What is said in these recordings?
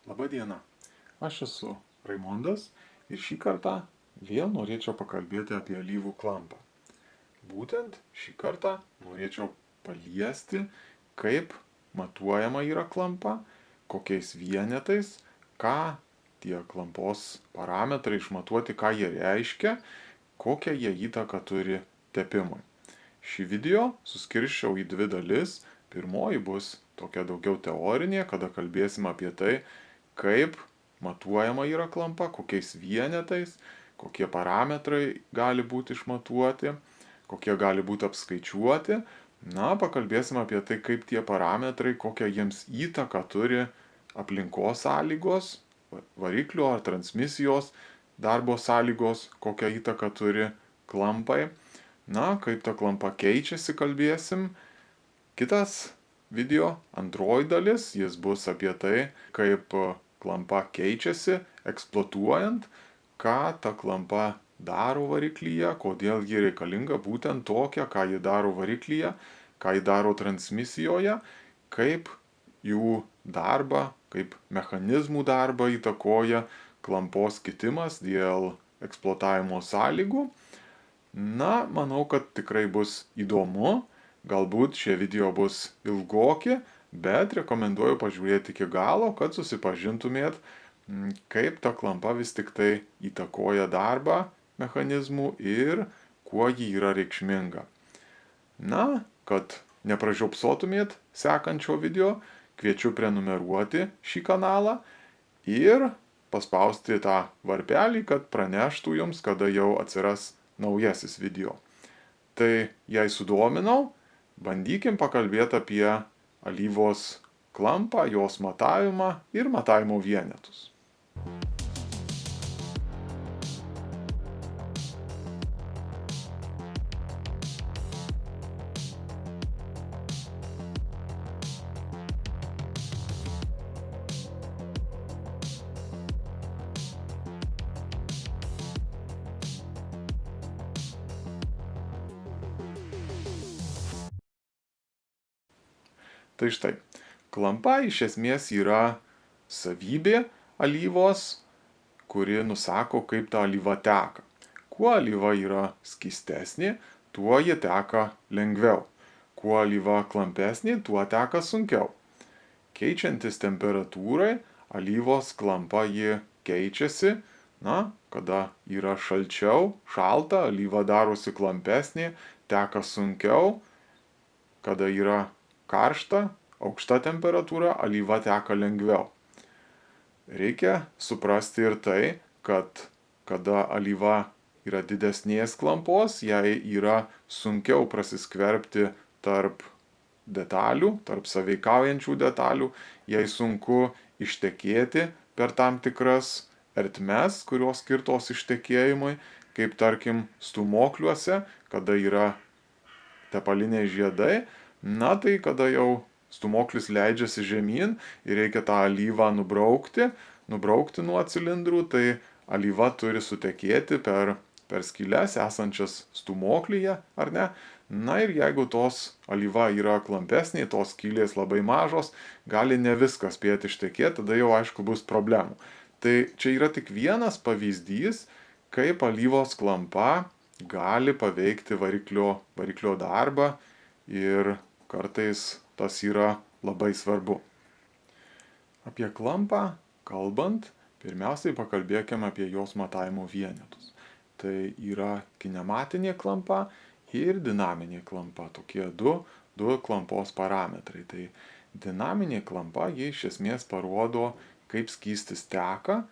Labą dieną, aš esu Raimondas ir šį kartą vėl norėčiau pakalbėti apie alyvų klampą. Būtent šį kartą norėčiau paliesti, kaip matuojama yra klampa, kokiais vienetais, ką tie klampos parametrai išmatuoti, ką jie reiškia, kokią jie įtaką turi tepimui. Šį video suskirščiau į dvi dalis. Pirmoji bus tokia daugiau teorinė, kada kalbėsim apie tai, kaip matuojama yra klampa, kokiais vienetais, kokie parametrai gali būti išmatuoti, kokie gali būti apskaičiuoti. Na, pakalbėsim apie tai, kaip tie parametrai, kokią jiems įtaką turi aplinkos sąlygos, variklio ar transmisijos darbo sąlygos, kokią įtaką turi klampai. Na, kaip ta klampa keičiasi, kalbėsim. Kitas video, antroji dalis, jis bus apie tai, kaip klampa keičiasi eksploatuojant, ką ta klampa daro variklyje, kodėl ji reikalinga būtent tokia, ką ji daro variklyje, ką ji daro transmisijoje, kaip jų darbą, kaip mechanizmų darbą įtakoja klampos kitimas dėl eksploatavimo sąlygų. Na, manau, kad tikrai bus įdomu. Galbūt šie video bus ilgoki, bet rekomenduoju pažiūrėti iki galo, kad susipažintumėt, kaip ta klampa vis tik tai įtakoja darbą mechanizmų ir kuo ji yra reikšminga. Na, kad nepražiopsotumėt sekančio video, kviečiu prenumeruoti šį kanalą ir paspausti tą varpelį, kad praneštų jums, kada jau atsiras naujasis video. Tai jei sudominau, bandykim pakalbėti apie alyvos klampą, jos matavimą ir matavimo vienetus. Tai štai, klampa iš esmės yra savybė alyvos, kuri nusako, kaip ta alyva teka. Kuo alyva yra skystesnė, tuo ji teka lengviau. Kuo alyva klampesnė, tuo teka sunkiau. Keičiantis temperatūrai, alyvos klampa ji keičiasi. Na, kada yra šalčiau, šalta, alyva darosi klampesnė, teka sunkiau. Kada yra karšta, aukšta temperatūra, alyva teka lengviau. Reikia suprasti ir tai, kad kada alyva yra didesnės klampos, jai yra sunkiau prasiskverbti tarp detalių, tarp sąveikaujančių detalių, jai sunku ištekėti per tam tikras ertmes, kurios skirtos ištekėjimui, kaip tarkim stūmokliuose, kada yra tepaliniai žiedai. Na tai kada jau stūmoklis leidžiasi žemyn ir reikia tą alyvą nubraukti nuo cilindrų, tai alyva turi sutekėti per skyles esančias stūmoklyje, ar ne? Na ir jeigu tos alyva yra klampesnė, tos skylės labai mažos, gali ne viskas spėti ištekėti, tada jau aišku bus problemų. Tai čia yra tik vienas pavyzdys, kaip alyvos klampa gali paveikti variklio darbą ir kartais tas yra labai svarbu. Apie klampą kalbant, pirmiausiai pakalbėkime apie jos matavimo vienetus. Tai yra kinematinė klampa ir dinaminė klampa. Tokie du klampos parametrai. Tai dinaminė klampa, ji iš esmės parodo, kaip skystis teka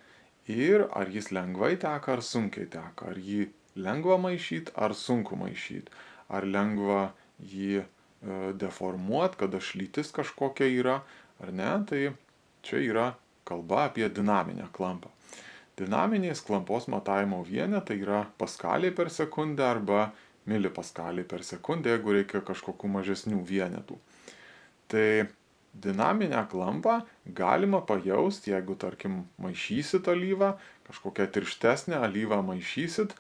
ir ar jis lengvai teka ar sunkiai teka. Ar jį lengva maišyti ar sunku maišyti. Ar lengva jį deformuoti, kada šlytis kažkokia yra, ar ne, tai čia yra kalba apie dinaminę klampą. Dinaminės klampos matavimo vienetai yra paskaliai per sekundę arba milipaskaliai per sekundę, jeigu reikia kažkokių mažesnių vienetų. Tai dinaminę klampą galima pajausti, jeigu, tarkim, maišysit alyvą, kažkokią tirštesnę alyvą maišysit,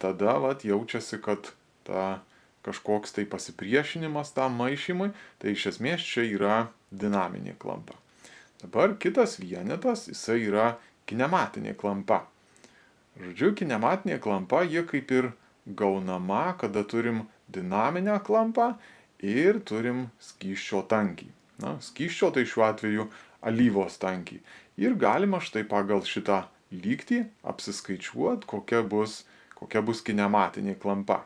tada jaučiasi, kad ta kažkoks tai pasipriešinimas tam maišymui, tai iš esmės čia yra dinaminė klampa. Dabar kitas vienetas, jisai yra kinematinė klampa. Žodžiu, kinematinė klampa, ji kaip ir gaunama, kada turim dinaminę klampą ir turim skysčio tankį. Na, skysčio tai šiuo atveju alyvos tankį. Ir galima štai pagal šitą lygtį apsiskaičiuoti, kokia bus kinematinė klampa.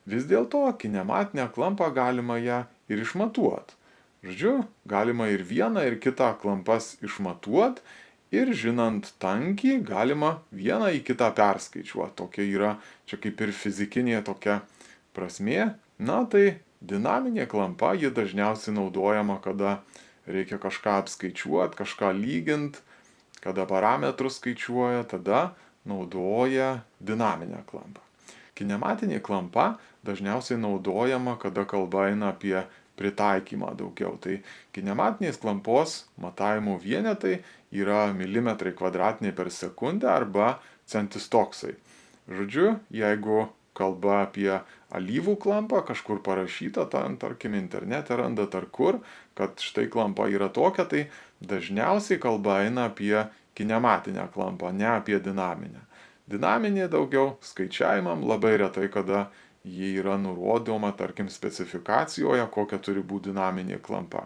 Vis dėlto kinematinę klampą galima ją ir išmatuoti. Žodžiu, galima ir vieną, ir kitą klampas išmatuoti ir žinant tankį galima vieną į kitą perskaičiuoti. Tokia yra čia kaip ir fizikinė tokia prasmė. Na tai dinaminė klampa, ji dažniausiai naudojama, kada reikia kažką apskaičiuoti, kažką lyginti, kada parametrus skaičiuoja, tada naudoja dinaminę klampą. Kinematinė klampa dažniausiai naudojama, kada kalba eina apie pritaikymą daugiau. Tai kinematinės klampos matavimo vienetai yra milimetrai kvadratiniai per sekundę arba centistoksai. Žodžiu, jeigu kalba apie alyvų klampą, kažkur parašyta, tarkim, internete randat ar kur, kad štai klampa yra tokia, tai dažniausiai kalba eina apie kinematinę klampą, ne apie dinaminę. Dinaminė daugiau skaičiavimam, labai retai kada ji yra nurodoma, tarkim, specifikacijoje, kokia turi būti dinaminė klampa.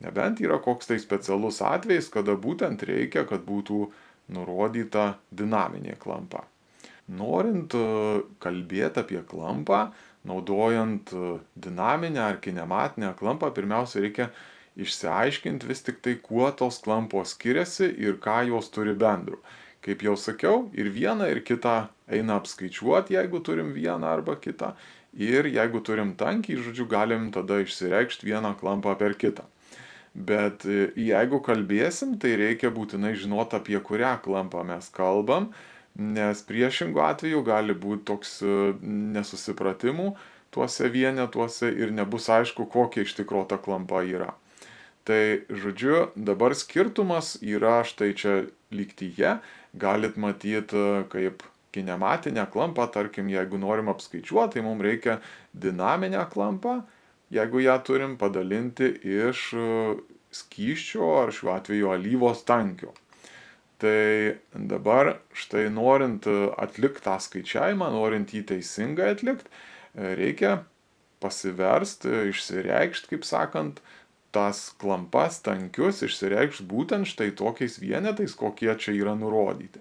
Nebent yra koks tai specialus atvejis, kada būtent reikia, kad būtų nurodyta dinaminė klampa. Norint kalbėti apie klampą, naudojant dinaminę ar kinematinę klampą, pirmiausia reikia išsiaiškinti vis tik tai, kuo tos klampos skiriasi ir ką jos turi bendro. Kaip jau sakiau, ir vieną, ir kitą eina apskaičiuoti, jeigu turim vieną arba kitą. Ir jeigu turim tankį, žodžiu, galim tada išsireikšti vieną klampą per kitą. Bet jeigu kalbėsim, tai reikia būtinai žinoti, apie kurią klampą mes kalbam, nes priešingų atveju gali būti toks nesusipratimų tuose vienetuose ir nebus aišku, kokia iš tikrųjų ta klampa yra. Tai, žodžiu, dabar skirtumas yra štai čia lygtyje, galit matyti kaip kinematinę klampą, tarkim, jeigu norim apskaičiuoti, tai mums reikia dinaminę klampą, jeigu ją turim padalinti iš skysčio ar šiuo atveju alyvos tankio. Tai dabar štai norint atlikti tą skaičiavimą, norint jį teisingai atlikti, reikia pasiversti, išsireikšti, kaip sakant, tas klampas tankius išsireikšti būtent štai tokiais vienetais, kokie čia yra nurodyti.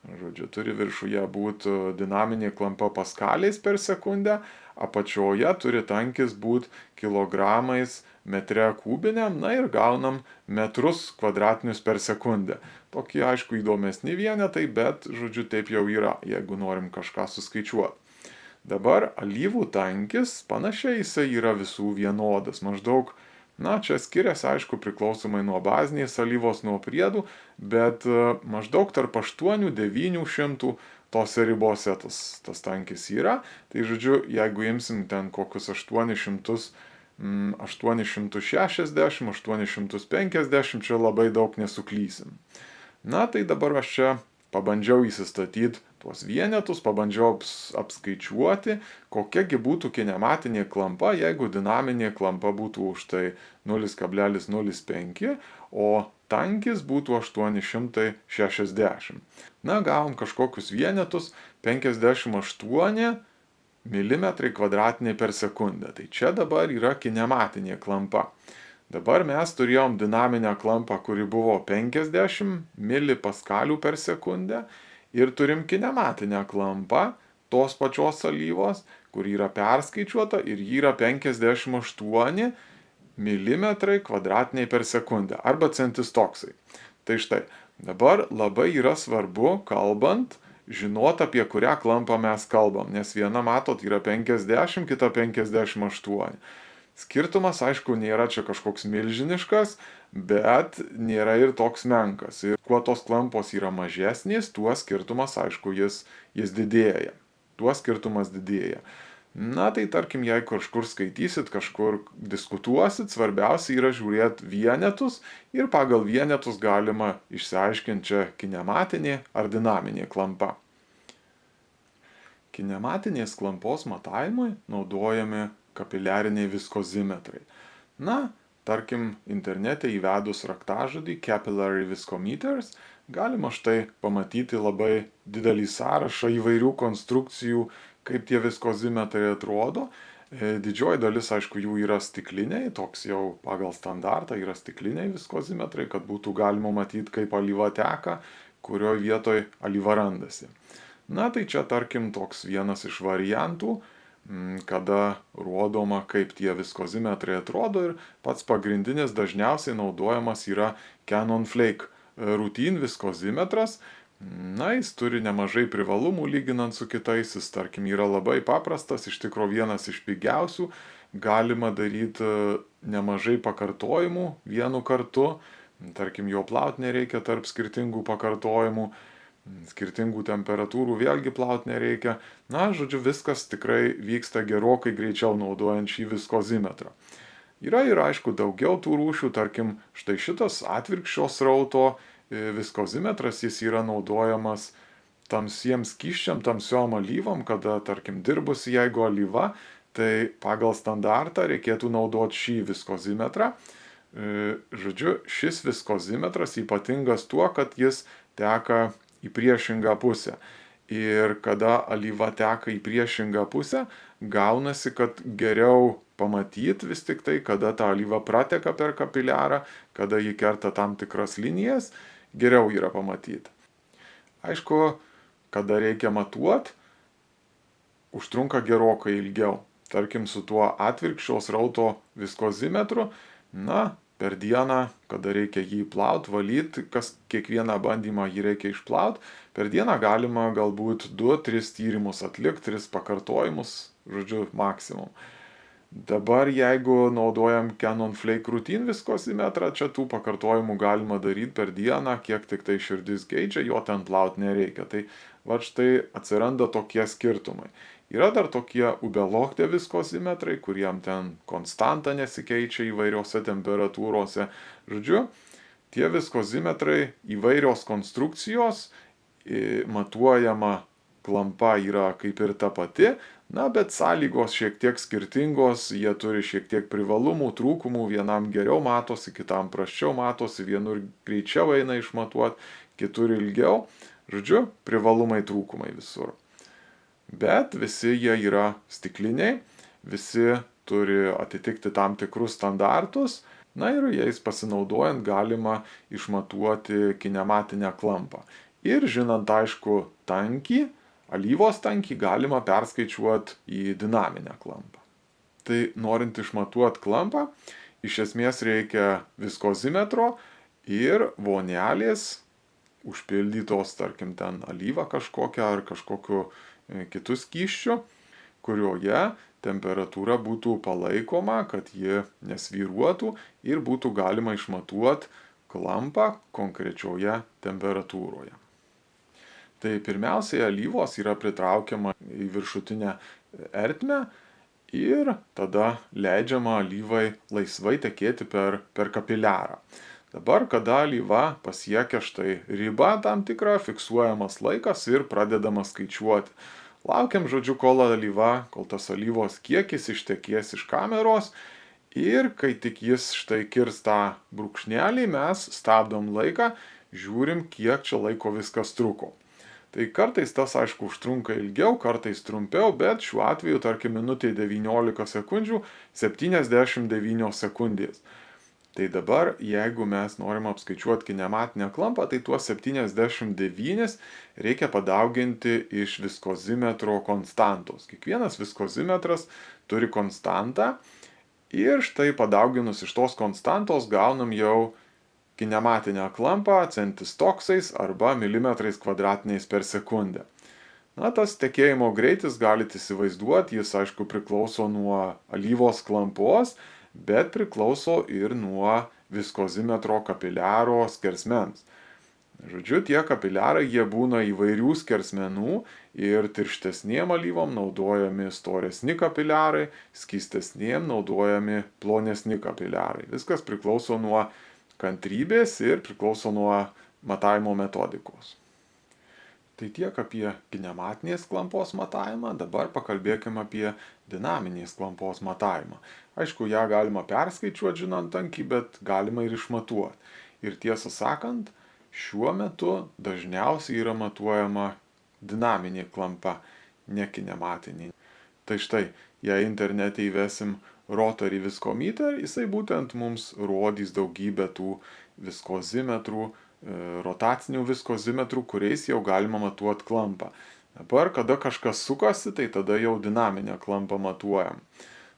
Žodžiu, turi viršuje būti dinaminė klampa paskaliais per sekundę, apačioje turi tankis būti kilogramais metre kubiniam, na ir gaunam metrus kvadratinius per sekundę. Tokie, aišku, įdomesni vienetai, bet, žodžiu, taip jau yra, jeigu norim kažką suskaičiuoti. Dabar alyvų tankis, panašiai jisai yra visų vienodas, maždaug, na, čia skiriasi, aišku, priklausomai nuo bazinės alyvos, nuo priedų, bet maždaug tarp 8-900 tose ribose tas tankis yra. Tai, žodžiu, jeigu imsim ten kokius 860, 850, čia labai daug nesuklysim. Na, tai dabar aš čia pabandžiau įsistatyti tuos vienetus, pabandžiau apskaičiuoti, kokiagi būtų kinematinė klampa, jeigu dinaminė klampa būtų už tai 0,05, o tankis būtų 860. Na, gavom kažkokius vienetus 58 mm per sekundę. Tai čia dabar yra kinematinė klampa. Dabar mes turėjom dinaminę klampą, kuri buvo 50 milipaskalių per sekundę ir turim kinematinę klampą tos pačios alyvos, kur yra perskaičiuota ir ji yra 58 mm kvadratiniai per sekundę arba centistoksai. Tai štai, dabar labai yra svarbu, kalbant, žinot, apie kurią klampą mes kalbam, nes viena, matot, yra 50, kita 58. Skirtumas, aišku, nėra čia kažkoks milžiniškas, bet nėra ir toks menkas. Ir kuo tos klampos yra mažesnės, tuo skirtumas, aišku, jis didėja. Tuo skirtumas didėja. Na, tai tarkim, jei kažkur skaitysit, kažkur diskutuosit, svarbiausia yra žiūrėti vienetus ir pagal vienetus galima išsiaiškinti čia kinematinė ar dinaminė klampa. Kinematinės klampos matavimui naudojami kapiliariniai viskozimetrai. Na, tarkim, internete įvedus raktažodį capillary viscometers, galima štai pamatyti labai didelį sąrašą įvairių konstrukcijų, kaip tie viskozimetrai atrodo. Didžioji dalis, aišku, jų yra stikliniai, toks jau pagal standartą yra stikliniai viskozimetrai, kad būtų galima matyti, kaip alyva teka, kurioje vietoje alyva randasi. Na, tai čia, tarkim, toks vienas iš variantų, kada rodoma, kaip tie viskozimetrai atrodo, ir pats pagrindinis dažniausiai naudojamas yra Canon Flake Routine viskozimetras. Na, jis turi nemažai privalumų lyginant su kitais, jis, tarkim, yra labai paprastas, iš tikrųjų vienas iš pigiausių, galima daryti nemažai pakartojimų vienu kartu, tarkim, jo plaut nereikia tarp skirtingų pakartojimų, skirtingų temperatūrų vėlgi plaut nereikia. Na, žodžiu, viskas tikrai vyksta gerokai greičiau naudojant šį viskozimetrą. Yra ir, aišku, daugiau tų rūšių, tarkim, štai šitas atvirkščio srauto viskozimetras, jis yra naudojamas tamsiems skysčiam, tamsiom alyvom, kada, tarkim, dirbusi jeigu alyva, tai pagal standartą reikėtų naudoti šį viskozimetrą. Žodžiu, šis viskozimetras ypatingas tuo, kad jis teka į priešingą pusę. Ir kada alyva teka į priešingą pusę, gaunasi, kad geriau pamatyti vis tik tai, kada ta alyva prateka per kapiliarą, kada ji kerta tam tikras linijas, geriau yra pamatyti. Aišku, kada reikia matuoti, užtrunka gerokai ilgiau. Tarkim, su tuo atvirkščio srauto viskozimetru, na, per dieną, kada reikia jį plaut, valyti, kiekvieną bandymą jį reikia išplaut, per dieną galima galbūt 2-3 tyrimus atlikti, 3 pakartojimus, žodžiu, maksimum. Dabar jeigu naudojam Canon Flake Routine viskozimetrą, čia tų pakartojimų galima daryti per dieną, kiek tik tai širdis geidžia, jo ten plaut nereikia. Tai va štai atsiranda tokie skirtumai. Yra dar tokie Ubelochte viskozimetrai, kuriem ten konstanta nesikeičia įvairiose temperatūrose. Žodžiu, tie viskozimetrai įvairios konstrukcijos, matuojama klampa yra kaip ir ta pati, na, bet sąlygos šiek tiek skirtingos, jie turi šiek tiek privalumų, trūkumų, vienam geriau matosi, kitam prasčiau matosi, vienur greičiau eina išmatuoti, kitur ilgiau. Žodžiu, privalumai, trūkumai visur. Bet visi jie yra stikliniai, visi turi atitikti tam tikrus standartus, na ir jais pasinaudojant galima išmatuoti kinematinę klampą. Ir žinant, aišku, tankį, alyvos tankį galima perskaičiuoti į dinaminę klampą. Tai norint išmatuoti klampą, iš esmės reikia viskozimetro ir vonelės užpildytos, tarkim, ten alyva kažkokia ar kažkokiu kitu skysčiu, kurioje temperatūra būtų palaikoma, kad ji nesvyruotų ir būtų galima išmatuoti klampą konkrečioje temperatūroje. Tai pirmiausiai alyvos yra pritraukiama į viršutinę ertmę ir tada leidžiama alyvai laisvai tekėti per kapiliarą. Dabar, kada alyva pasiekia štai ribą tam tikrą, fiksuojamas laikas ir pradedama skaičiuoti. Laukiam, žodžiu, kol tas alyvos kiekis ištekės iš kameros ir kai tik jis štai kirs tą brūkšnelį, mes stabdom laiką, žiūrim, kiek čia laiko viskas truko. Tai kartais tas, aišku, užtrunka ilgiau, kartais trumpiau, bet šiuo atveju, tarkim, minutė 19 sekundžių, 79 sekundės. Tai dabar, jeigu mes norim apskaičiuoti kinematinę klampą, tai tuos 79 reikia padauginti iš viskozimetro konstantos. Kiekvienas viskozimetras turi konstantą ir štai padauginus iš tos konstantos gaunam jau kinematinę klampą centistoksais arba milimetrais kvadratiniais per sekundę. Na, tas tekėjimo greitis galite įsivaizduoti, jis aišku priklauso nuo alyvos klampos, bet priklauso ir nuo viskozimetro kapiliaro skersmens. Žodžiu, tie kapiliarai jie būna įvairių skersmenų ir tirštesniem alyvom naudojami storesni kapiliarai, skystesniem naudojami plonesni kapiliarai. Viskas priklauso nuo kantrybės ir priklauso nuo matavimo metodikos. Tai tiek apie kinematinės klampos matavimą, dabar pakalbėkime apie dinaminės klampos matavimą. Aišku, ją galima perskaičiuoti žinant tankį, bet galima ir išmatuoti. Ir tiesą sakant, šiuo metu dažniausiai yra matuojama dinaminė klampa, ne kinematinė. Tai štai, jei internete įvesim rotary viskometer, jisai būtent mums rodys daugybę tų viskozimetrų, rotacinių viskozimetrų, kuriais jau galima matuoti klampą. Dabar, kada kažkas sukasi, tai tada jau dinaminę klampą matuojam.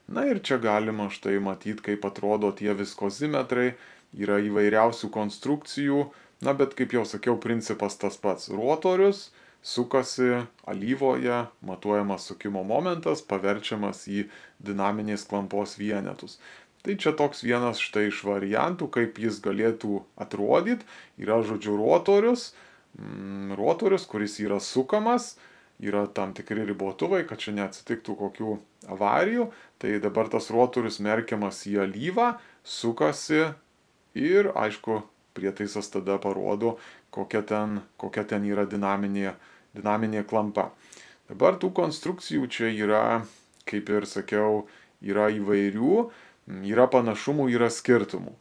Na ir čia galima štai matyti, kaip atrodo tie viskozimetrai, yra įvairiausių konstrukcijų, na bet kaip jau sakiau, principas tas pats. Rotorius sukasi alyvoje, matuojamas sukimo momentas, paverčiamas į dinaminės klampos vienetus. Tai čia toks vienas štai iš variantų, kaip jis galėtų atrodyti. Yra, žodžiu, rotorius, kuris yra sukamas, yra tam tikri ribotuvai, kad čia neatsitiktų kokių avarijų. Tai dabar tas rotorius merkiamas į alyvą, sukasi ir, aišku, prietaisas tada parodo, kokia ten yra dinaminė klampa. Dabar tų konstrukcijų čia yra, kaip ir sakiau, yra įvairių, yra panašumų, yra skirtumų.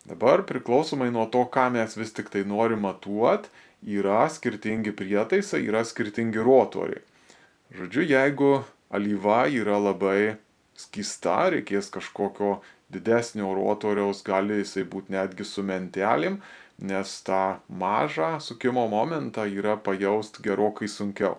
Dabar priklausomai nuo to, ką mes vis tik tai norim matuoti, yra skirtingi prietaisai, yra skirtingi rotoriai. Žodžiu, jeigu alyva yra labai skysta, reikės kažkokio didesnio rotoriaus, gali jisai būti netgi su mentelėm, nes tą mažą sukimo momentą yra pajaust gerokai sunkiau.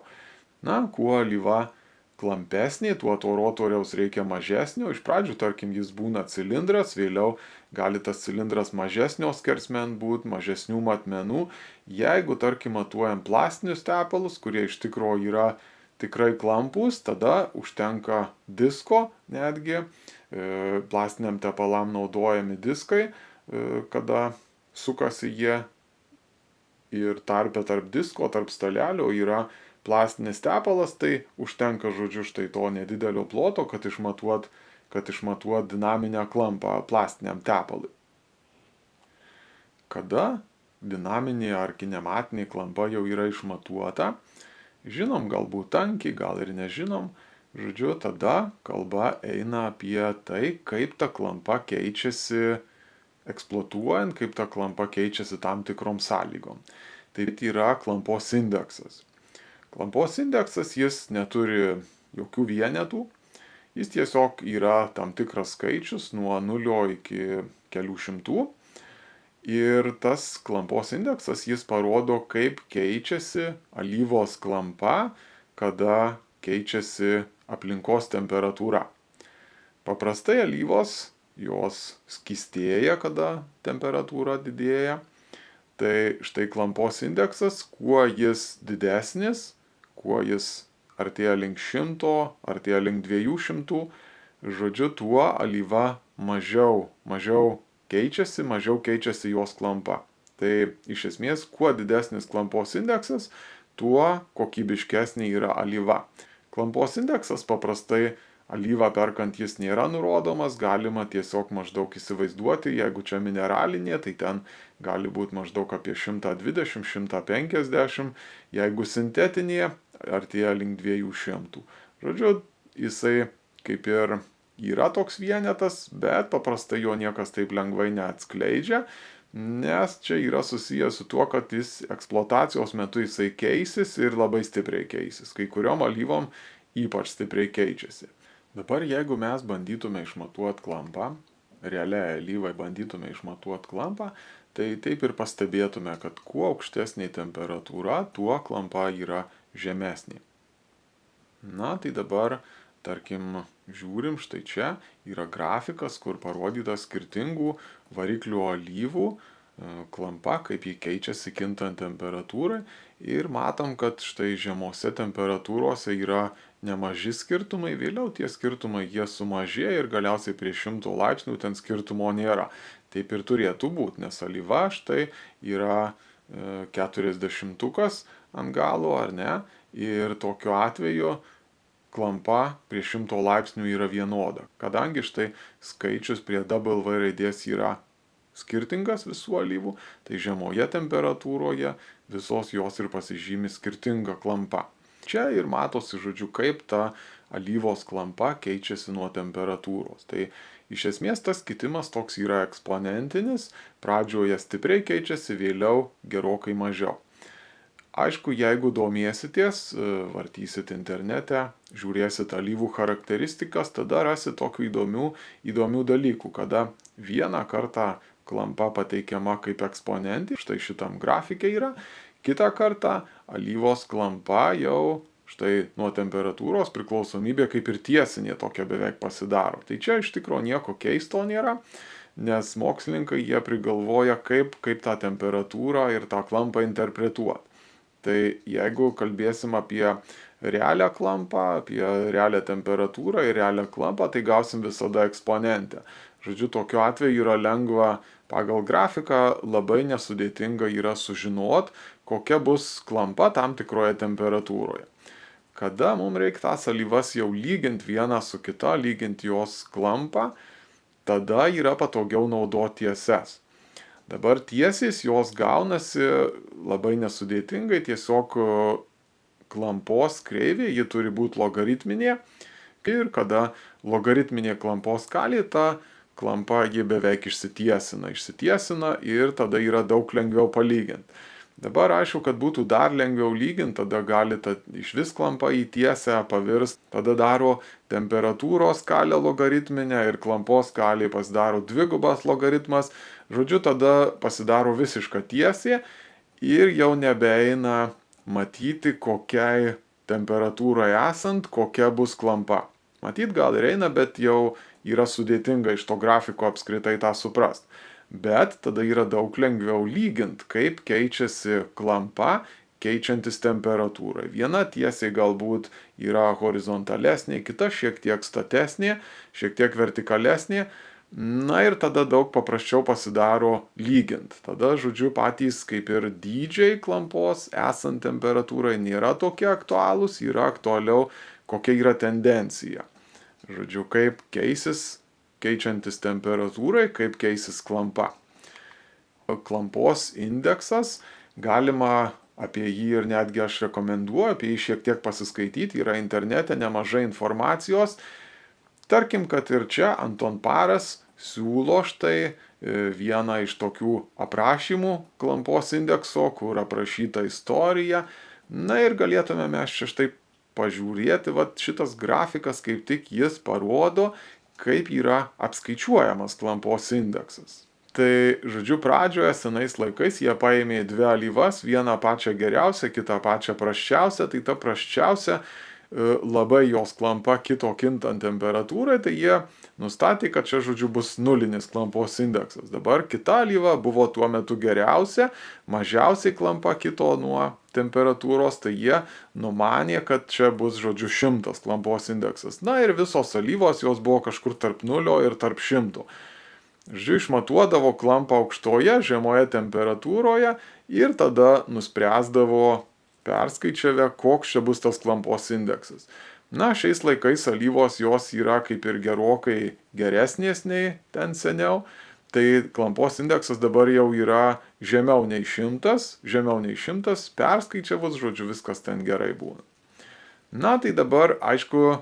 Na, kuo alyva klampesnė, tuo to rotoriaus reikia mažesnio. Iš pradžių, tarkim, jis būna cilindras, vėliau gali tas cilindras mažesnio skersmen būti, mažesnių matmenų. Jeigu, tarkim, matuojam plastinius tepalus, kurie iš tikrųjų yra tikrai klampus, tada užtenka disko netgi. Plastiniam tepalam naudojami diskai, kada sukasi jie ir tarpe tarp disko, tarp stalelio yra plastinis tepalas, tai užtenka, žodžiu, štai to nedidelio ploto, kad išmatuot dinaminę klampą plastiniam tepalui. Kada dinaminė ar kinematinė klampa jau yra išmatuota, žinom galbūt tankį, gal ir nežinom, žodžiu, tada kalba eina apie tai, kaip ta klampa keičiasi eksploatuojant, kaip ta klampa keičiasi tam tikrom sąlygom. Tai yra klampos indeksas. Klampos indeksas jis neturi jokių vienetų, jis tiesiog yra tam tikras skaičius nuo 0 iki kelių šimtų. Ir tas klampos indeksas jis parodo, kaip keičiasi alyvos klampa, kada keičiasi aplinkos temperatūra. Paprastai alyvos, jos skystėja, kada temperatūra didėja. Tai štai klampos indeksas, kuo jis didesnis, kuo jis artėja link 100, artėja link 200, žodžiu, tuo alyva mažiau keičiasi jos klampa. Tai iš esmės, kuo didesnis klampos indeksas, tuo kokybiškesnė yra alyva. Klampos indeksas paprastai alyvą perkant jis nėra nurodomas, galima tiesiog maždaug įsivaizduoti, jeigu čia mineralinė, tai ten gali būti maždaug apie 120-150, jeigu sintetinė, artėja link 200. Žodžiu, jisai kaip ir yra toks vienetas, bet paprastai jo niekas taip lengvai neatskleidžia, nes čia yra susijęs su tuo, kad jis eksploatacijos metu jisai keisis ir labai stipriai keisis. Kai kuriom alyvom ypač stipriai keičiasi. Dabar jeigu mes bandytume išmatuoti klampą, realiai alyvai bandytume išmatuoti klampą, tai taip ir pastebėtume, kad kuo aukštesnė temperatūra, tuo klampa yra žemesnė. Na, tai dabar, tarkim, žiūrim, štai čia yra grafikas, kur parodyta skirtingų variklių alyvų klampa, kaip jį keičiasi kintant temperatūrai. Ir matom, kad štai žemose temperatūrose yra nemaži skirtumai, vėliau tie skirtumai jie sumažėja ir galiausiai prie 100 laipsnių ten skirtumo nėra. Taip ir turėtų būti, nes alyva štai yra 40 ant galo, ar ne? Ir tokiu atveju klampa prie 100 laipsnių yra vienoda. Kadangi štai skaičius prie W raidės yra skirtingas visų alyvų, tai žemoje temperatūroje visos jos ir pasižymi skirtinga klampa. Čia ir matosi, žodžiu, kaip ta alyvos klampa keičiasi nuo temperatūros. Tai iš esmės tas kitimas toks yra eksponentinis, pradžioje stipriai keičiasi, vėliau gerokai mažiau. Aišku, jeigu domėsitės, vartysit internete, žiūrėsit alyvų charakteristikas, tada rasit tokių įdomių dalykų, kada vieną kartą klampa pateikiama kaip eksponentė, štai šitam grafikė yra, kitą kartą alyvos klampa jau štai nuo temperatūros priklausomybė kaip ir tiesinė tokia beveik pasidaro. Tai čia iš tikrųjų nieko keisto nėra, nes mokslininkai jie prigalvoja, kaip tą temperatūrą ir tą klampą interpretuoti. Tai jeigu kalbėsim apie realią klampą, apie realią temperatūrą ir realią klampą, tai gausim visada eksponentę. Žodžiu, tokiu atveju yra lengva pagal grafiką, labai nesudėtinga yra sužinot, kokia bus klampa tam tikroje temperatūroje. Kada mums reikia tas alyvas jau lyginti vieną su kita, lyginti jos klampą, tada yra patogiau naudoti tieses. Dabar tiesės jos gaunasi labai nesudėtingai, tiesiog klampos kreivė, ji turi būti logaritminė ir kada logaritminė klampos skalė, ta klampa ji beveik išsitiesina ir tada yra daug lengviau palyginti. Dabar aišku, kad būtų dar lengviau lyginti, tada gali iš vis klampa į tiesę pavirsti, tada daro temperatūros skalę logaritminę ir klampos skalė pasidaro dvigubas logaritmas. Žodžiu, tada pasidaro visiška tiesė ir jau nebeina matyti, kokiai temperatūrai esant, kokia bus klampa. Matyt, gal ir eina, bet jau yra sudėtinga iš to grafiko apskritai tą suprast. Bet tada yra daug lengviau lyginti, kaip keičiasi klampa, keičiantis temperatūrai. Viena tiesiai galbūt yra horizontalesnė, kita šiek tiek statesnė, šiek tiek vertikalesnė. Na ir tada daug paprasčiau pasidaro lygint. Tada, žodžiu, patys kaip ir dydžiai klampos esant temperatūrai nėra tokie aktualūs, yra aktualiau, kokia yra tendencija. Žodžiu, kaip keičiantis temperatūrai, kaip keisis klampa. Klampos indeksas, galima apie jį ir netgi aš rekomenduoju, apie jį šiek tiek pasiskaityti, yra internete nemažai informacijos. Tarkim, kad ir čia Anton Paras siūlo štai vieną iš tokių aprašymų klampos indekso, kur aprašyta istorija. Na ir galėtume mes čia štai pažiūrėti, šitas grafikas kaip tik jis parodo, kaip yra apskaičiuojamas klampos indeksas. Tai, žodžiu, pradžioje senais laikais jie paėmė dvi alyvas, vieną pačią geriausią, kitą pačią prasčiausią, tai ta prasčiausia labai jos klampa kito kintant temperatūrai, tai jie nustatė, kad čia, žodžiu, bus nulinis klampos indeksas. Dabar kita alyva buvo tuo metu geriausia, mažiausiai klampa kito nuo temperatūros, tai jie numanė, kad čia bus, žodžiu, 100 klampos indeksas. Na ir visos alyvos jos buvo kažkur tarp 0 ir tarp 100. Žodžiu, išmatuodavo klampą aukštoje, žemoje temperatūroje ir tada nuspręsdavo perskaičiavę, koks čia bus tas klampos indeksas. Na, šiais laikais alyvos jos yra kaip ir gerokai geresnės nei ten seniau, tai klampos indeksas dabar jau yra žemiau nei 100, perskaičiavus, žodžiu, viskas ten gerai būna. Na, tai dabar, aišku,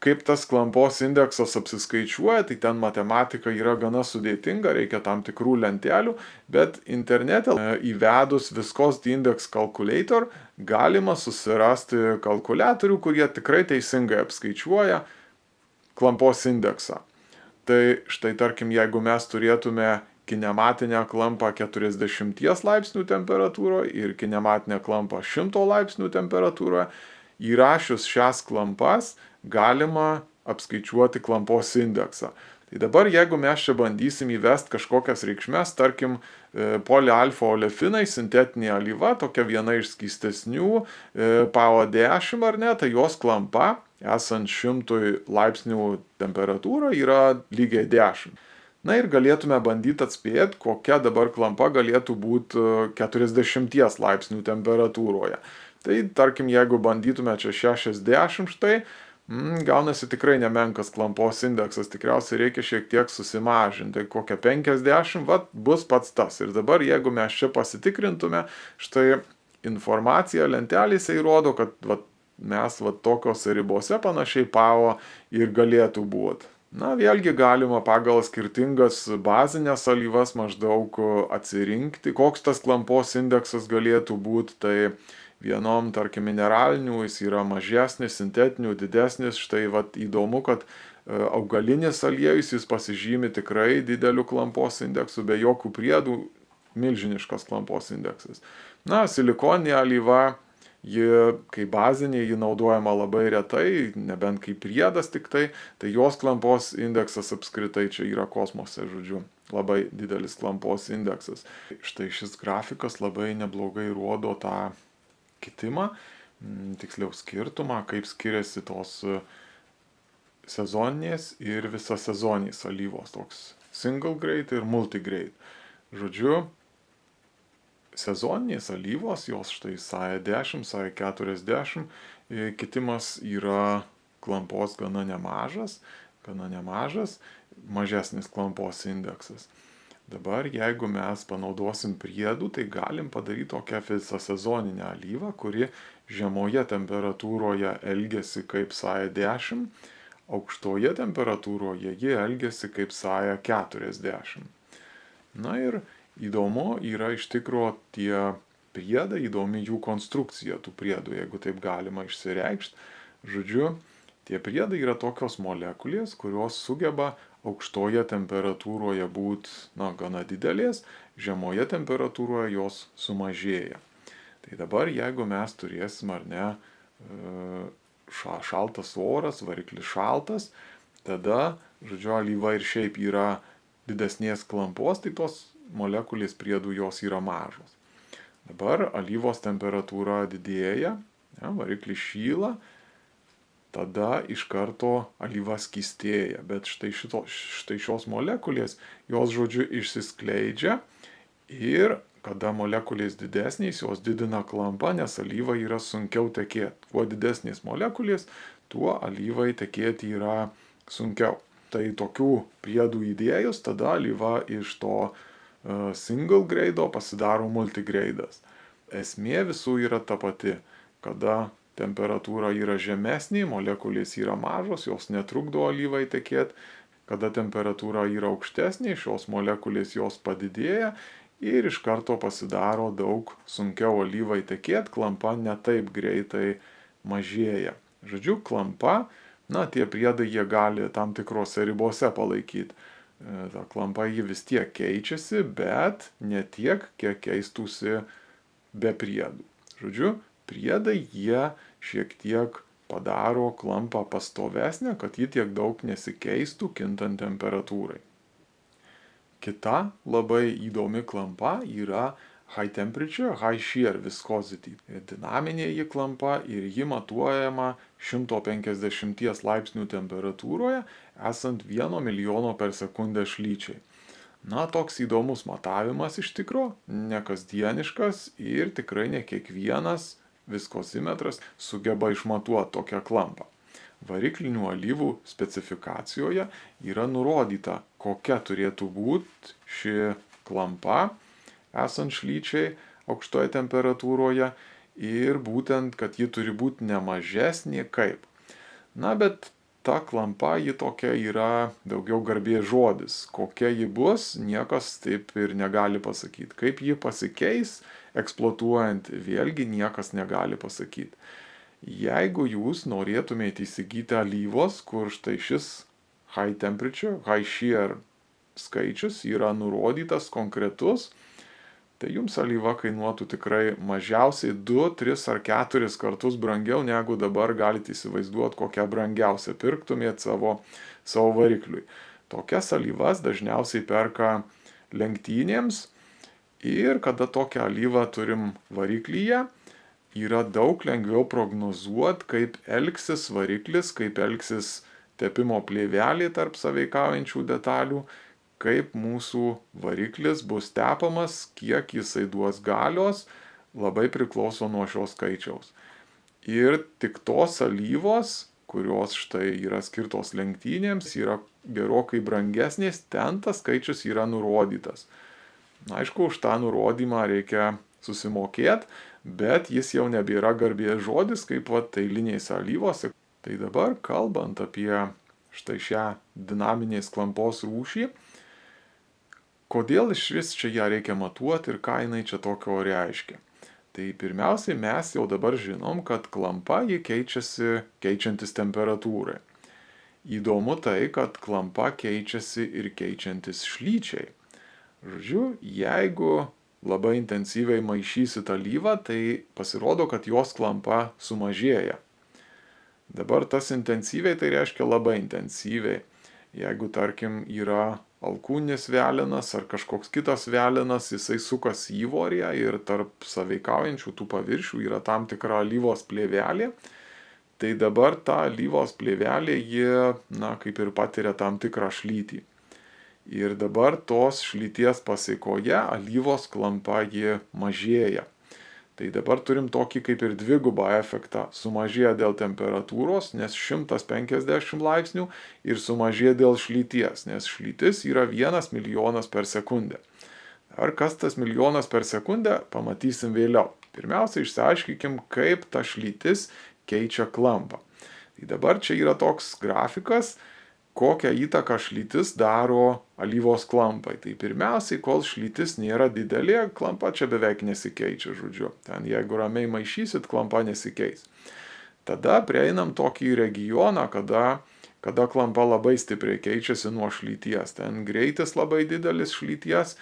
kaip tas klampos indeksas apsiskaičiuoja, tai ten matematika yra gana sudėtinga, reikia tam tikrų lentelių, bet internete įvedus Viscosity Index Calculator galima susirasti kalkuliatorių, kurie tikrai teisingai apskaičiuoja klampos indeksą. Tai štai tarkim, jeigu mes turėtume kinematinę klampą 40 laipsnių temperatūroje ir kinematinę klampą 100 laipsnių temperatūroje, įrašius šias klampas galima apskaičiuoti klampos indeksą. Tai dabar, jeigu mes čia bandysim įvesti kažkokias reikšmes, tarkim, polialfa-olefinai, sintetinė alyva, tokia viena iš skystesnių, PaO10 ar ne, tai jos klampa, esant 100 laipsnių temperatūra, yra lygiai 10. Na ir galėtume bandyti atspėti, kokia dabar klampa galėtų būti 40 laipsnių temperatūroje. Tai tarkim, jeigu bandytume čia 60 štai, gaunasi tikrai nemenkas klampos indeksas, tikriausiai reikia šiek tiek susimažinti, tai kokią 50, bus pats tas. Ir dabar, jeigu mes čia pasitikrintume, štai informacija lentelėse įrodo, kad mes tokiose ribose panašiai PaO ir galėtų būti. Na, vėlgi galima pagal skirtingas bazinės alyvas maždaug atsirinkti, koks tas klampos indeksas galėtų būti. Tai vienom, tarkim, mineralinių jis yra mažesnis, sintetinių didesnis. Štai vat įdomu, kad augalinis aliejus jis pasižymi tikrai dideliu klampos indeksu, be jokių priedų, milžiniškas klampos indeksas. Na, silikoninė alyva, ji kaip bazinė, ji naudojama labai retai, nebent kaip priedas tik tai jos klampos indeksas apskritai čia yra kosmose, žodžiu, labai didelis klampos indeksas. Štai šis grafikas labai neblogai rodo tą kitimą, tiksliau skirtumą, kaip skiriasi tos sezoninės ir visasezonės alyvos, toks single grade ir multigrade. Žodžiu, sezoninės alyvos, jos štai SAE 10, SAE 40, kitimas yra klampos gana nemažas, mažesnis klampos indeksas. Dabar, jeigu mes panaudosim priedų, tai galim padaryti tokią visą sezoninę alyvą, kuri žemoje temperatūroje elgiasi kaip SAE 10, aukštoje temperatūroje ji elgiasi kaip SAE 40. Na ir įdomu yra iš tikro tie priedai, įdomi jų konstrukcija tų priedų, jeigu taip galima išsireikšti. Žodžiu, tie priedai yra tokios molekulės, kurios sugeba aukštoje temperatūroje būti gana didelės, žemoje temperatūroje jos sumažėja. Tai dabar, jeigu mes turėsim ar ne šaltas oras, variklis šaltas, tada, žodžiu, alyva ir šiaip yra didesnės klampos, tai tos molekulės priedų jos yra mažos. Dabar alyvos temperatūra didėja, variklis šyla, tada iš karto alyva skystėja, bet štai šios molekulės, jos, žodžiu, išsiskleidžia ir kada molekulės didesnės, jos didina klampą, nes alyva yra sunkiau tekėti. Kuo didesnės molekulės, tuo alyvai tekėti yra sunkiau. Tai tokių priedų įdėjus, tada alyva iš to single grade pasidaro multigradas. Esmė visų yra ta pati, kada temperatūra yra žemesnė, molekulės yra mažos, jos netrukdo alyvai tekėti, kada temperatūra yra aukštesnė, šios molekulės jos padidėja ir iš karto pasidaro daug sunkiau alyvai tekėti, klampa ne taip greitai mažėja. Žodžiu, klampa, tie priedai jie gali tam tikrose ribose palaikyti. Ta klampa ji vis tiek keičiasi, bet ne tiek, kiek keistųsi be priedų. Žodžiu, priedai jie šiek tiek padaro klampą pastovesnę, kad ji tiek daug nesikeistų kintant temperatūrai. Kita labai įdomi klampa yra high temperature, high shear viscosity. Dinaminė ji klampa ir ji matuojama 150 laipsnių temperatūroje, esant 1 milijono per sekundę šlyčiai. Toks įdomus matavimas iš tikro, nekasdieniškas ir tikrai ne kiekvienas viskozimetras sugeba išmatuoti tokią klampą. Variklinių alyvų specifikacijoje yra nurodyta, kokia turėtų būti ši klampa esant šlyčiai aukštoje temperatūroje ir būtent, kad ji turi būti ne mažesnė kaip. Bet ta klampa, ji tokia yra daugiau garbės žodis. Kokia ji bus, niekas taip ir negali pasakyti. Kaip ji pasikeis, eksploatuojant, vėlgi niekas negali pasakyti. Jeigu jūs norėtumėte įsigyti alyvos, kur štai šis high temperature, high shear skaičius yra nurodytas konkretus, tai jums alyva kainuotų tikrai mažiausiai 2, 3 ar 4 kartus brangiau, negu dabar galite įsivaizduoti, kokią brangiausią pirktumėt savo varikliui. Tokias alyvas dažniausiai perka lenktynėms ir kada tokią alyvą turim variklyje, yra daug lengviau prognozuoti, kaip elgsis variklis, kaip elgsis tepimo plėvelė tarp sąveikaujančių detalių, kaip mūsų variklis bus tepamas, kiek jisai duos galios, labai priklauso nuo šios skaičiaus. Ir tik tos alyvos, kurios štai yra skirtos lenktynėms, yra gerokai brangesnės, ten tas skaičius yra nurodytas. Aišku, už tą nurodymą reikia susimokėti, bet jis jau nebėra garbės žodis, kaip eiliniais alyvose. Tai dabar, kalbant apie štai šią dinaminės klampos rūšį. Kodėl iš vis čia ją reikia matuoti ir ką jinai čia tokio reiškia? Tai pirmiausiai mes jau dabar žinom, kad klampa ji keičiasi keičiantis temperatūrai. Įdomu tai, kad klampa keičiasi ir keičiantis šlyčiai. Žodžiu, jeigu labai intensyviai maišysit alyvą, tai pasirodo, kad jos klampa sumažėja. Dabar tas intensyviai tai reiškia labai intensyviai. Jeigu, tarkim, yra alkūninis velenas ar kažkoks kitas velenas, jisai sukasi įvorėje ir tarp sąveikaujančių tų paviršių yra tam tikra alyvos plėvelė, tai dabar ta alyvos plėvelė, ji, kaip ir patiria tam tikrą šlytį. Ir dabar tos šlyties pasekoje alyvos klampa ji mažėja. Tai dabar turim tokį kaip ir dvigubą efektą. Sumažėja dėl temperatūros, nes 150 laipsnių, ir sumažėja dėl šlyties, nes šlytis yra 1 milijonas per sekundę. Ar kas tas milijonas per sekundę, pamatysim vėliau. Pirmiausia, išsiaiškinkim, kaip ta šlytis keičia klampą. Tai dabar čia yra toks grafikas, kokią įtaką šlytis daro alyvos klampai. Tai pirmiausiai, kol šlytis nėra didelė, klampa čia beveik nesikeičia, žodžiu. Ten jeigu ramiai maišysit, klampa nesikeis. Tada prieinam tokį regioną, kada klampa labai stipriai keičiasi nuo šlyties. Ten greitis labai didelis šlyties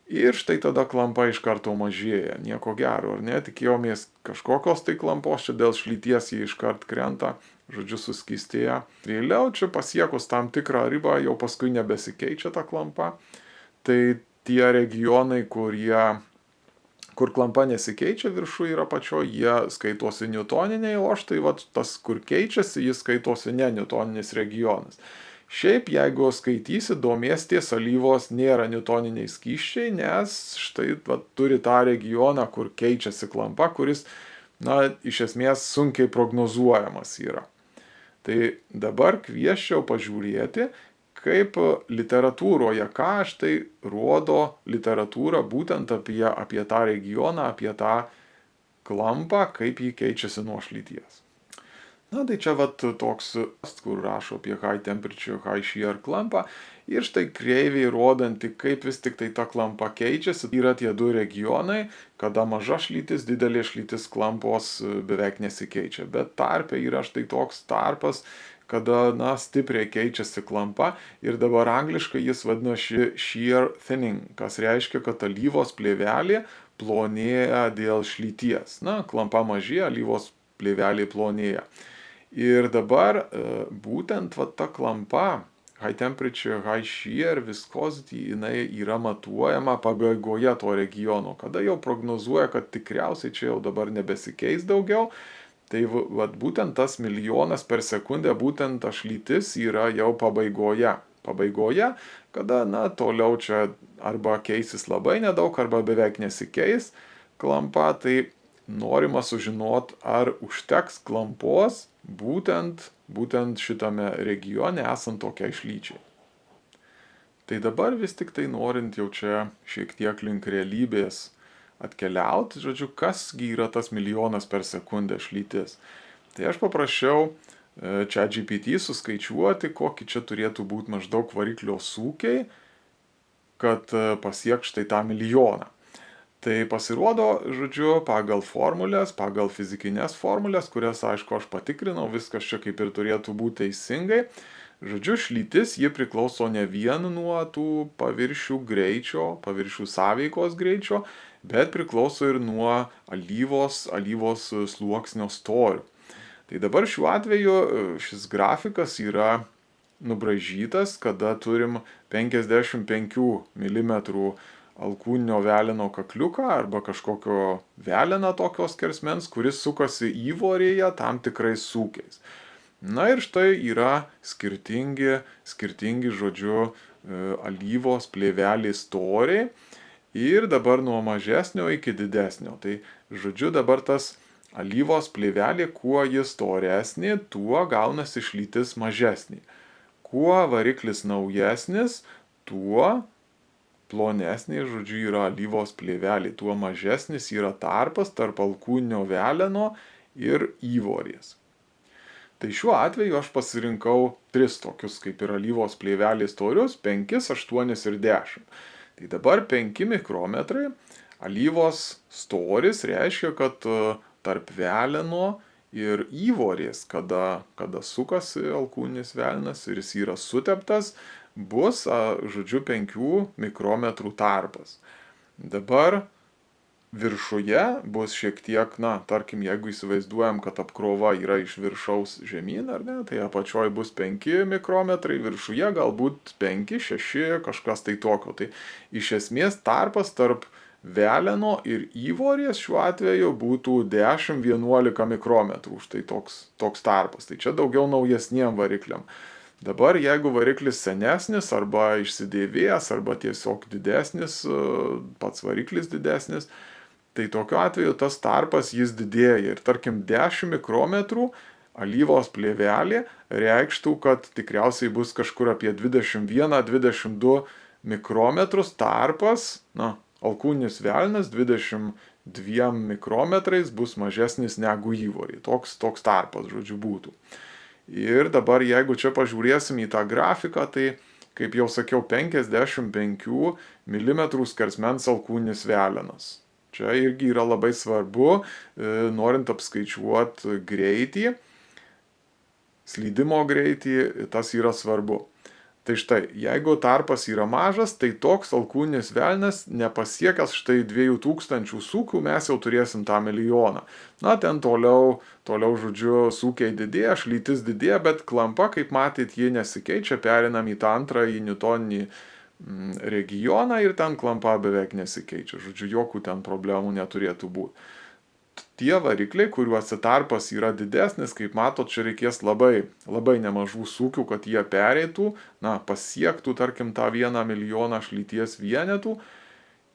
ir štai tada klampa iš karto mažėja. Nieko gero, ar ne? Tikėjomės kažkokios tai klampos, čia dėl šlyties jį iškart krenta. Žodžiu, suskystėja. Vėliau čia pasiekus tam tikrą ribą jau paskui nebesikeičia ta klampa. Tai tie regionai, kur klampa nesikeičia viršų yra pačioje, jie skaitosi newtoniniai, o štai tas, kur keičiasi, jis skaitosi ne newtoninis regionas. Šiaip, jeigu skaitysi, domėsties, alyvos nėra newtoniniai skysčiai, nes štai turi tą regioną, kur keičiasi klampa, kuris, iš esmės sunkiai prognozuojamas yra. Tai dabar kviesčiau pažiūrėti, kaip literatūroje, ką štai rodo literatūra būtent apie tą regioną, apie tą klampą, kaip jį keičiasi nuo šlyties. Tai čia toks, kur rašo apie high temperature, high shear klampą, ir štai kreiviai rodanti, kaip vis tik tai ta klampa keičiasi. Yra tie du regionai, kada maža šlytis, didelė šlytis, klampos beveik nesikeičia. Bet tarpe yra štai toks tarpas, kada, stipriai keičiasi klampa, ir dabar angliškai jis vadinasi shear thinning, kas reiškia, kad alyvos plėvelė plonėja dėl šlyties. Klampa mažėja, alyvos plėvelė plonėja. Ir dabar būtent ta klampa, high temperature, high shear, viscosity, jinai yra matuojama pabaigoje to regiono, kada jau prognozuoja, kad tikriausiai čia jau dabar nebesikeis daugiau. Tai būtent tas milijonas per sekundę, būtent ta šlytis yra jau pabaigoje. Pabaigoje, kada, toliau čia arba keisis labai nedaug, arba beveik nesikeis klampa, tai norima sužinot, ar užteks klampos būtent šitame regione esant tokiai šlyčiai. Tai dabar vis tik tai norint jau čia šiek tiek link realybės atkeliauti, žodžiu, kasgi yra tas milijonas per sekundę šlytis. Tai aš paprašiau ChatGPT suskaičiuoti, kokį čia turėtų būti maždaug variklio sūkiai, kad pasiek štai tą milijoną. Tai pasirodo, žodžiu, pagal formulės, pagal fizikinės formulės, kurias, aišku, aš patikrinau, viskas čia kaip ir turėtų būti teisingai. Žodžiu, šlytis, ji priklauso ne vien nuo tų paviršių greičio, paviršių sąveikos greičio, bet priklauso ir nuo alyvos sluoksnio storio. Tai dabar šiuo atveju šis grafikas yra nubraižytas, kada turim 55 mm alkūninio veleno kakliuką arba kažkokio veleno tokios skersmens, kuris sukasi įvorėje tam tikrais sūkiais. Ir štai yra skirtingi, žodžiu, alyvos plėvelės storiai ir dabar nuo mažesnio iki didesnio. Tai, žodžiu, dabar tas alyvos plėvelė, kuo jis storesnė, tuo gaunasi šlytis mažesnė. Kuo variklis naujesnis, tuo plonesnė, žodžiu, yra alyvos plėvelė, tuo mažesnis yra tarpas tarp alkūninio veleno ir įvorės. Tai šiuo atveju aš pasirinkau 3 tokius kaip ir alyvos plėvelės storius - 5, 8 ir 10. Tai dabar 5 mikrometrai alyvos storis reiškia, kad tarp veleno ir įvorės, kada sukasi alkūninis velnas ir jis yra suteptas, bus, žodžiu, 5 mikrometrų tarpas. Dabar viršuje bus šiek tiek, tarkim, jeigu įsivaizduojam, kad apkrova yra iš viršaus žemyn, ar ne, tai apačioj bus 5 mikrometrai, viršuje galbūt 5, 6, kažkas tai tokio. Tai iš esmės tarpas tarp veleno ir įvorės šiuo atveju būtų 10-11 mikrometrų. Štai toks tarpas. Tai čia daugiau naujesniem varikliam. Dabar jeigu variklis senesnis arba išsidėvėjęs arba tiesiog didesnis, pats variklis didesnis, tai tokiu atveju tas tarpas jis didėja ir tarkim 10 mikrometrų alyvos plėvelė reikštų, kad tikriausiai bus kažkur apie 21-22 mikrometrus tarpas, alkūninis velnas 22 mikrometrais bus mažesnis negu įvorį. Toks tarpas, žodžiu, būtų. Ir dabar jeigu čia pažiūrėsim į tą grafiką, tai kaip jau sakiau, 55 mm skersmens alkūninis velenas. Čia irgi yra labai svarbu, norint apskaičiuoti greitį, slydimo greitį, tas yra svarbu. Tai štai, jeigu tarpas yra mažas, tai toks alkūninis velnas nepasiekęs štai 2000 sūkių, mes jau turėsim tą milijoną. Ten toliau, žodžiu, sūkiai didėja, šlytis didėja, bet klampa, kaip matyt, ji nesikeičia, perinam į tą antrąjį niutoninį regioną ir ten klampa beveik nesikeičia. Žodžiu, jokių ten problemų neturėtų būti. Tie varikliai, kuriuose tarpas yra didesnis, kaip matot, čia reikės labai nemažų sūkių, kad jie pereitų, pasiektų, tarkim, tą 1 milijoną šlyties vienetų.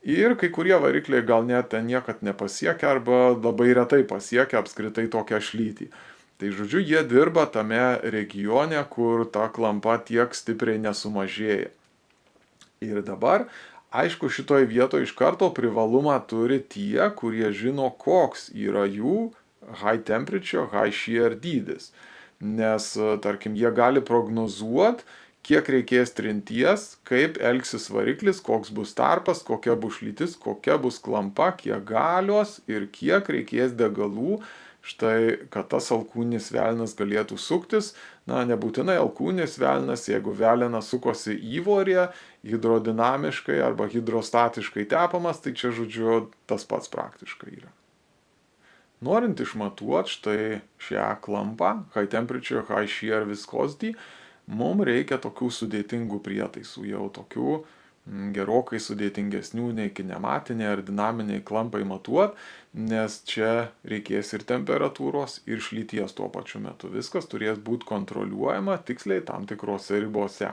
Ir kai kurie varikliai gal net ten niekad nepasiekia arba labai retai pasiekia apskritai tokią šlytį. Tai žodžiu, jie dirba tame regione, kur ta klampa tiek stipriai nesumažėja. Ir dabar, aišku, šitoje vietoje iš karto privalumą turi tie, kurie žino, koks yra jų high temperature, high shear dydis. Nes, tarkim, jie gali prognozuoti, kiek reikės trinties, kaip elgsis variklis, koks bus tarpas, kokia bus šlytis, kokia bus klampa, kiek galios ir kiek reikės degalų, štai, kad tas alkūninis velnas galėtų suktis. Nebūtinai alkūninis velnas, jeigu velenas sukosi įvorėje, hidrodinamiškai arba hidrostatiškai tepamas, tai čia, žodžiu, tas pats praktiškai yra. Norint išmatuoti štai šią klampą, high temperature, high shear viscosity, mums reikia tokių sudėtingų prietaisų, jau tokių gerokai sudėtingesnių nei kinematiniai ar dinaminiai klampai matuoti, nes čia reikės ir temperatūros, ir šlyties tuo pačiu metu. Viskas turės būti kontroliuojama tiksliai tam tikrose ribose.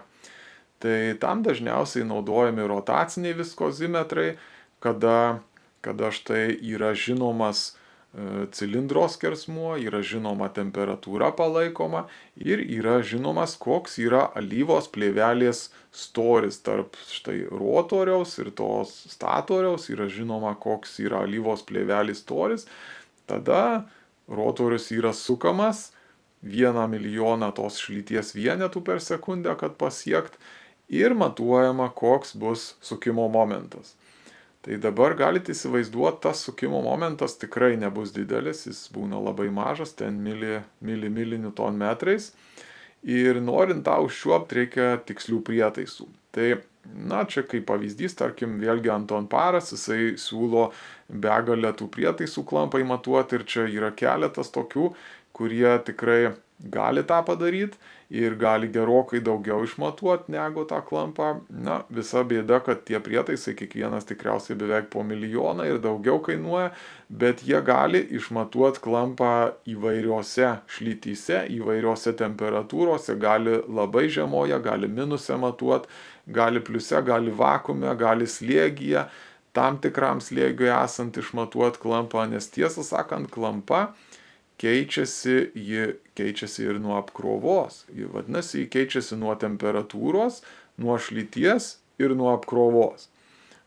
Tai tam dažniausiai naudojami rotaciniai viskozimetrai, kada štai yra žinomas cilindro skersmuo, yra žinoma temperatūra palaikoma ir yra žinomas, koks yra alyvos plėvelės storis tarp štai rotoriaus ir tos statoriaus, yra žinoma, koks yra alyvos plėvelės storis. Tada rotorius yra sukamas 1 milijoną tos šlyties vienetų per sekundę, kad pasiekt, ir matuojama, koks bus sukimo momentas. Tai dabar galite įsivaizduoti, tas sukimo momentas tikrai nebus didelis, jis būna labai mažas, ten miliniutonmetrais. Ir norint tą užčiuopti, reikia tikslių prietaisų. Tai, čia kaip pavyzdys, tarkim, vėlgi Anton Paras, jisai siūlo begalę tų prietaisų klampai matuoti ir čia yra keletas tokių, kurie tikrai gali tą padaryti ir gali gerokai daugiau išmatuoti negu tą klampą. Visa bėda, kad tie prietaisai kiekvienas tikriausiai beveik po milijoną ir daugiau kainuoja, bet jie gali išmatuoti klampą įvairiose šlytyse, įvairiose temperatūrose, gali labai žemoje, gali minuse matuoti, gali pliuse, gali vakuume, gali slėgyje, tam tikram slėgiui esant išmatuoti klampą, nes tiesą sakant, klampa keičiasi ir nuo apkrovos. Vadinasi, ji keičiasi nuo temperatūros, nuo šlyties ir nuo apkrovos.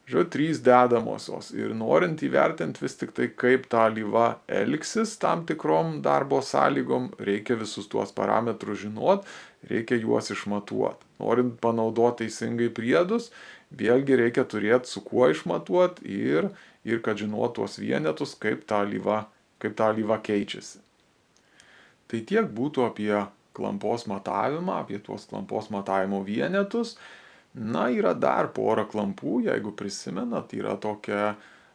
Žodžiu, 3 dedamosios. Ir norint įvertinti vis tik tai, kaip ta alyva elgsis tam tikrom darbo sąlygom, reikia visus tuos parametrus žinot, reikia juos išmatuoti. Norint panaudoti teisingai priedus, vėlgi reikia turėti su kuo išmatuoti ir kad žinot tuos vienetus, kaip ta alyva keičiasi. Tai tiek būtų apie klampos matavimą, apie tuos klampos matavimo vienetus. Na, yra dar pora klampų, jeigu prisimenat, yra tokia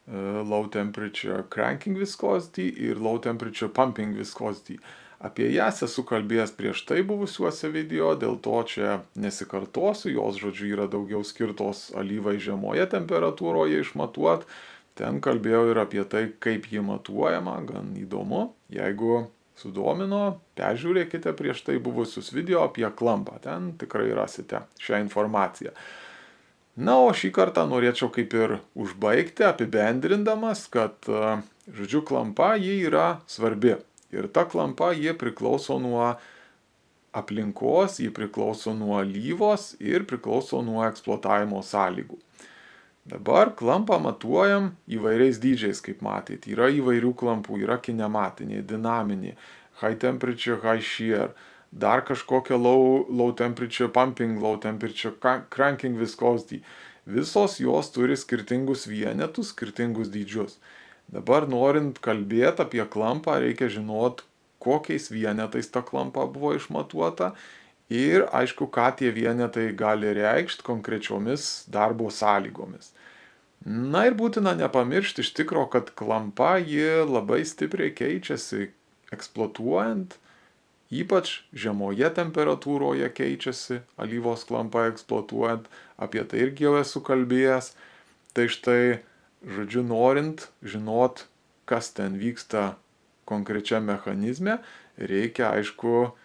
low temperature cranking viscosity ir low temperature pumping viscosity. Apie jas esu kalbėjęs prieš tai buvusiuose video, dėl to čia nesikartosiu, jos, žodžiu, yra daugiau skirtos alyvai žemoje temperatūroje išmatuot. Ten kalbėjau ir apie tai, kaip ji matuojama, gan įdomu. Jeigu sudomino, peržiūrėkite prieš tai buvusius video apie klampą, ten tikrai rasite šią informaciją. Na, o šį kartą norėčiau kaip ir užbaigti, apibendrindamas, kad, žodžiu, klampa ji yra svarbi. Ir ta klampa ji priklauso nuo aplinkos, ji priklauso nuo alyvos ir priklauso nuo eksploatavimo sąlygų. Dabar klampą matuojam įvairiais dydžiais, kaip matėte. Yra įvairių klampų, yra kinematiniai, dinaminiai, high temperature, high shear, dar kažkokia low temperature pumping, low temperature cranking viscosity. Visos jos turi skirtingus vienetus, skirtingus dydžius. Dabar norint kalbėti apie klampą, reikia žinot, kokiais vienetais ta klampa buvo išmatuota. Ir aišku, ką tie vienetai gali reikšti konkrečiomis darbo sąlygomis. Na ir būtina nepamiršti iš tikro, kad klampa ji labai stipriai keičiasi eksploatuojant, ypač žemoje temperatūroje keičiasi alyvos klampa eksploatuojant, apie tai irgi jau esu kalbėjęs. Tai štai, žodžiu, norint žinot, kas ten vyksta konkrečiam mechanizme, reikia, aišku,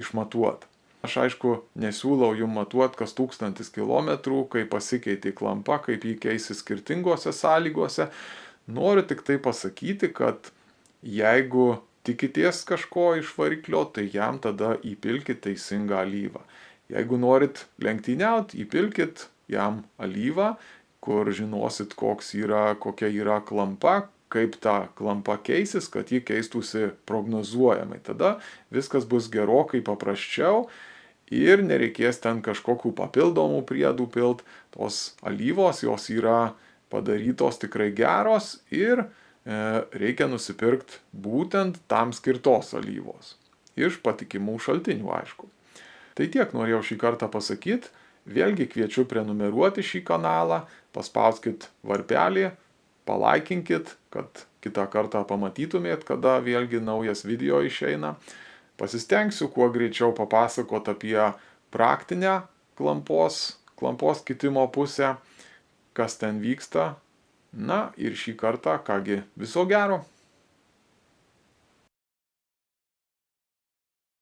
išmatuoti. Aš, aišku, nesiūlau jums matuoti kas 1000 kilometrų, kaip pasikeitė klampa, kaip jį keisi skirtingose sąlygose. Noriu tik tai pasakyti, kad jeigu tikitės kažko iš variklio, tai jam tada įpilkit teisingą alyvą. Jeigu norit lenktyniauti, įpilkit jam alyvą, kur žinosit, kokia yra klampa, kaip ta klampa keisis, kad ji keistųsi prognozuojamai. Tada viskas bus gerokai paprasčiau ir nereikės ten kažkokių papildomų priedų pilt. Tos alyvos, jos yra padarytos tikrai geros ir reikia nusipirkti būtent tam skirtos alyvos. Iš patikimų šaltinių, aišku. Tai tiek norėjau šį kartą pasakyti. Vėlgi kviečiu prenumeruoti šį kanalą, paspauskit varpelį, palaikinkit, kad kitą kartą pamatytumėt, kada vėlgi naujas video išeina. Pasistengsiu kuo greičiau papasakot apie praktinę klampos kitimo pusę, kas ten vyksta. Na ir šį kartą, kągi, viso gero.